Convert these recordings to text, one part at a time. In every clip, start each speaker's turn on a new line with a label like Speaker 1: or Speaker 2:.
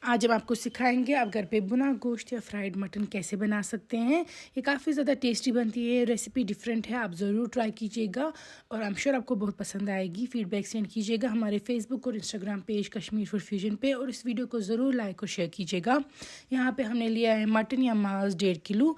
Speaker 1: आज हम आपको सिखाएंगे आप घर पे भुना गोश्त या फ्राइड मटन कैसे बना सकते हैं। ये काफ़ी ज़्यादा टेस्टी बनती है, रेसिपी डिफरेंट है, आप ज़रूर ट्राई कीजिएगा और आई एम श्योर आपको बहुत पसंद आएगी। फीडबैक सेंड कीजिएगा हमारे फेसबुक और Instagram page Kashmir food fusion पे और इस वीडियो को ज़रूर लाइक और शेयर कीजिएगा। यहाँ पे हमने लिया है मटन या मांस 1.5 किलो।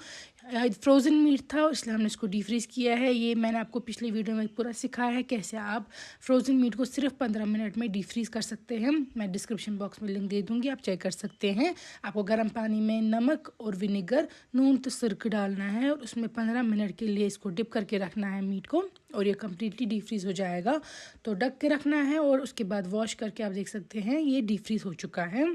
Speaker 1: फ्रोज़न मीट था इसलिए हमने इसको डीफ्रीज़ किया है। ये मैंने आपको पिछली वीडियो में पूरा सिखाया है कैसे आप फ्रोज़न मीट को सिर्फ 15 मिनट में डीफ्रीज़ कर सकते हैं। मैं डिस्क्रिप्शन बॉक्स में लिंक दे दूँगी, आप चेक कर सकते हैं। आपको गर्म पानी में नमक और विनेगर, नून तो सिरका डालना है और उसमें 15 मिनट के लिए इसको डिप करके रखना है मीट को और ये कम्प्लीटली डीफ्रीज़ हो जाएगा। तो ढक के रखना है और उसके बाद वॉश करके आप देख सकते हैं ये डीफ्रीज़ हो चुका है।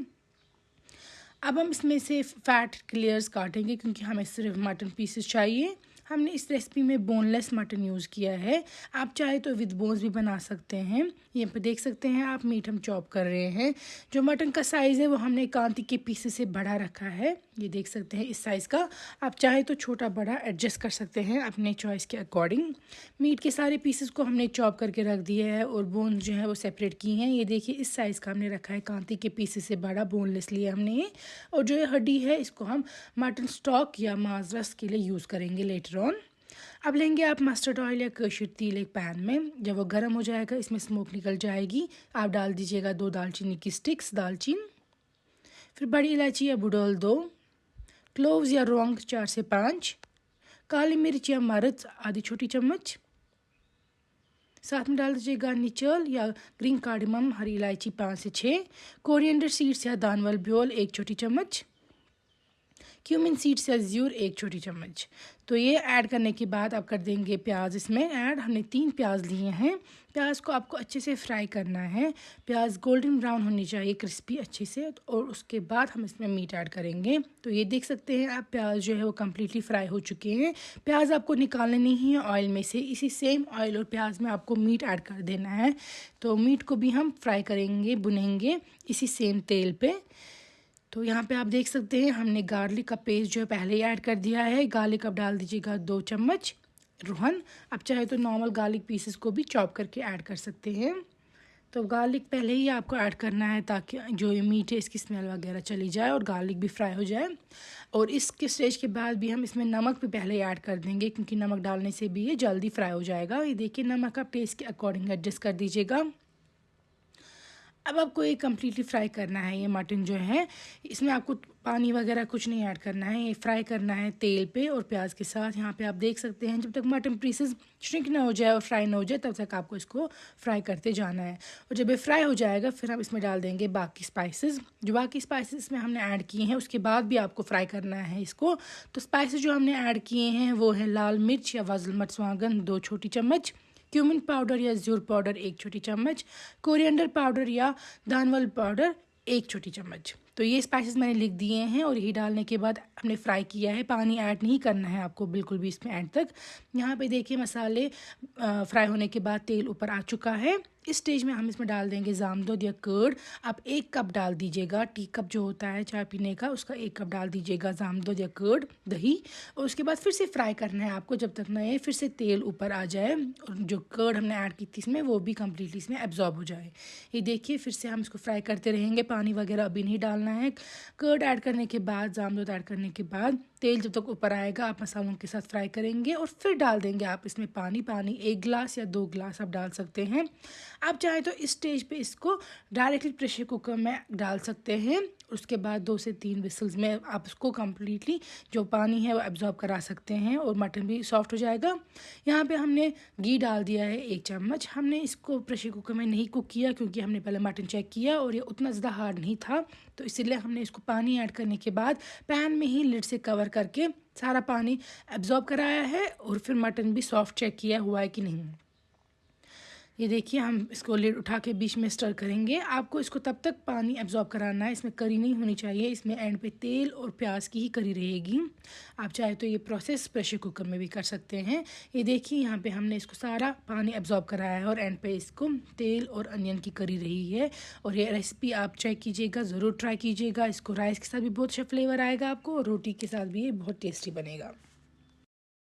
Speaker 1: अब हम इसमें से फ़ैट क्लियर्स काटेंगे क्योंकि हमें सिर्फ मटन पीसेस चाहिए। हमने इस रेसिपी में बोनलेस मटन यूज़ किया है, आप चाहे तो विद बोन्स भी बना सकते हैं। यहाँ पे देख सकते हैं आप मीट हम चॉप कर रहे हैं। जो मटन का साइज़ है वो हमने कांती के पीसेस से बड़ा रखा है, ये देख सकते हैं इस साइज़ का। आप चाहे तो छोटा बड़ा एडजस्ट कर सकते हैं अपने चॉइस के अकॉर्डिंग। मीट के सारे पीसेस को हमने चॉप करके रख दिया है और बोन जो है वो सेपरेट की हैं। ये देखिए इस साइज़ का हमने रखा है, कांती के पीसेस से बड़ा बोनलेस लिया हमने ये। और जो ये हड्डी है इसको हम मटन स्टॉक या मांस रस के लिए यूज़ करेंगे लेटर ऑन। अब लेंगे आप मस्टर्ड ऑयल या कसूर तेल एक पैन में। जब वो गर्म हो जाएगा इसमें स्मोक निकल जाएगी, आप डाल दीजिएगा 2 दालचीनी की स्टिक्स दालचीन, फिर बड़ी इलायची या बुडोल 2, क्लोव्स या लौंग 4 से 5, काली मिर्च या मर्च आधी छोटी चम्मच, साथ में डाल दीजिएगा निचल या ग्रीन कार्डमम हरी इलायची 5 से 6, कोरिएंडर सीड्स या दानवल ब्योल 1 छोटी चम्मच, क्यूमिन सीड्स या ज़्यूर 1 छोटी चम्मच। तो ये ऐड करने के बाद आप कर देंगे प्याज इसमें ऐड। हमने 3 प्याज लिए हैं। प्याज को आपको अच्छे से फ्राई करना है, प्याज गोल्डन ब्राउन होनी चाहिए, क्रिस्पी अच्छे से। और उसके बाद हम इसमें मीट ऐड करेंगे। तो ये देख सकते हैं आप प्याज जो है वो कम्प्लीटली फ्राई हो चुके हैं। प्याज आपको निकालने नहीं है ऑयल में से, इसी सेम ऑयल और प्याज में आपको मीट ऐड कर देना है। तो मीट को भी हम फ्राई करेंगे, भुनेंगे इसी सेम तेल पे। तो यहाँ पे आप देख सकते हैं हमने गार्लिक का पेस्ट जो है पहले ही ऐड कर दिया है। गार्लिक अब डाल दीजिएगा 2 चम्मच रोहन। आप चाहे तो नॉर्मल गार्लिक पीसेस को भी चॉप करके ऐड कर सकते हैं। तो गार्लिक पहले ही आपको ऐड करना है ताकि जो ये मीट है इसकी स्मेल वगैरह चली जाए और गार्लिक भी फ्राई हो जाए। और इसके स्टेज के बाद भी हम इसमें नमक भी पहले ही ऐड कर देंगे क्योंकि नमक डालने से भी ये जल्दी फ्राई हो जाएगा। ये देखिए नमक आप टेस्ट के अकॉर्डिंग एडजस्ट कर दीजिएगा। अब आपको ये कम्प्लीटली फ्राई करना है। ये मटन जो है इसमें आपको पानी वगैरह कुछ नहीं ऐड करना है, ये फ्राई करना है तेल पे और प्याज के साथ। यहाँ पे आप देख सकते हैं जब तक मटन पीसेस श्रिंक ना हो जाए और फ्राई ना हो जाए तब तक आपको इसको फ्राई करते जाना है। और जब ये फ्राई हो जाएगा फिर हम इसमें डाल देंगे बाकी स्पाइसेस। जो बाकी स्पाइसेस इसमें हमने ऐड किए हैं उसके बाद भी आपको फ्राई करना है इसको। तो स्पाइसेस जो हमने ऐड किए हैं वो है लाल मिर्च या वज़ल मर्चांगन 2 छोटी चम्मच, क्यूमिन पाउडर या ज़्यूर पाउडर 1 छोटी चम्मच, कोरिएंडर पाउडर या दानवल पाउडर 1 छोटी चम्मच। तो ये स्पाइसेस मैंने लिख दिए हैं और यही डालने के बाद हमने फ्राई किया है। पानी ऐड नहीं करना है आपको बिल्कुल भी इसमें ऐड तक। यहाँ पे देखिए मसाले फ्राई होने के बाद तेल ऊपर आ चुका है। इस स्टेज में हम इसमें डाल देंगे जामदोद या कर्ड। आप 1 कप डाल दीजिएगा, टी कप जो होता है चाय पीने का उसका 1 कप डाल दीजिएगा जामदोद या कर्ड दही। और उसके बाद फिर से फ्राई करना है आपको जब तक ना ये फिर से तेल ऊपर आ जाए और जो कर्ड हमने ऐड की थी इसमें वो भी कम्प्लीटली इसमें एब्जॉर्ब हो जाए। ये देखिए फिर से हम इसको फ्राई करते रहेंगे, पानी वगैरह अभी नहीं डालना है। कर्ड ऐड करने के बाद, जामदोद ऐड करने के बाद तेल जब तक ऊपर आएगा आप मसालों के साथ फ्राई करेंगे और फिर डाल देंगे आप इसमें पानी। 1 गिलास या 2 गिलास आप डाल सकते हैं। आप चाहें तो इस स्टेज पे इसको डायरेक्टली प्रेशर कुकर में डाल सकते हैं। उसके बाद 2 से 3 विसल्स में आप इसको कम्प्लीटली जो पानी है वो एब्जॉर्ब करा सकते हैं और मटन भी सॉफ्ट हो जाएगा। यहाँ पे हमने घी डाल दिया है 1 चम्मच। हमने इसको प्रेशर कुकर में नहीं कुक किया क्योंकि हमने पहले मटन चेक किया और ये उतना ज़्यादा हार्ड नहीं था, तो इसीलिए हमने इसको पानी ऐड करने के बाद पैन में ही लिड से कवर करके सारा पानी एब्जॉर्ब कराया है और फिर मटन भी सॉफ्ट चेक किया हुआ है कि नहीं। ये देखिए हम इसको लिड उठा के बीच में स्टर करेंगे। आपको इसको तब तक पानी एब्जॉर्ब कराना है, इसमें करी नहीं होनी चाहिए, इसमें एंड पे तेल और प्याज की ही करी रहेगी। आप चाहे तो ये प्रोसेस प्रेशर कुकर में भी कर सकते हैं। ये देखिए यहाँ पे हमने इसको सारा पानी एब्जॉर्ब कराया है और एंड पे इसको तेल और अनियन की करी रही है। और ये रेसिपी आप चेक कीजिएगा, ज़रूर ट्राई कीजिएगा। इसको राइस के साथ भी बहुत अच्छा फ्लेवर आएगा आपको और रोटी के साथ भी ये बहुत टेस्टी बनेगा।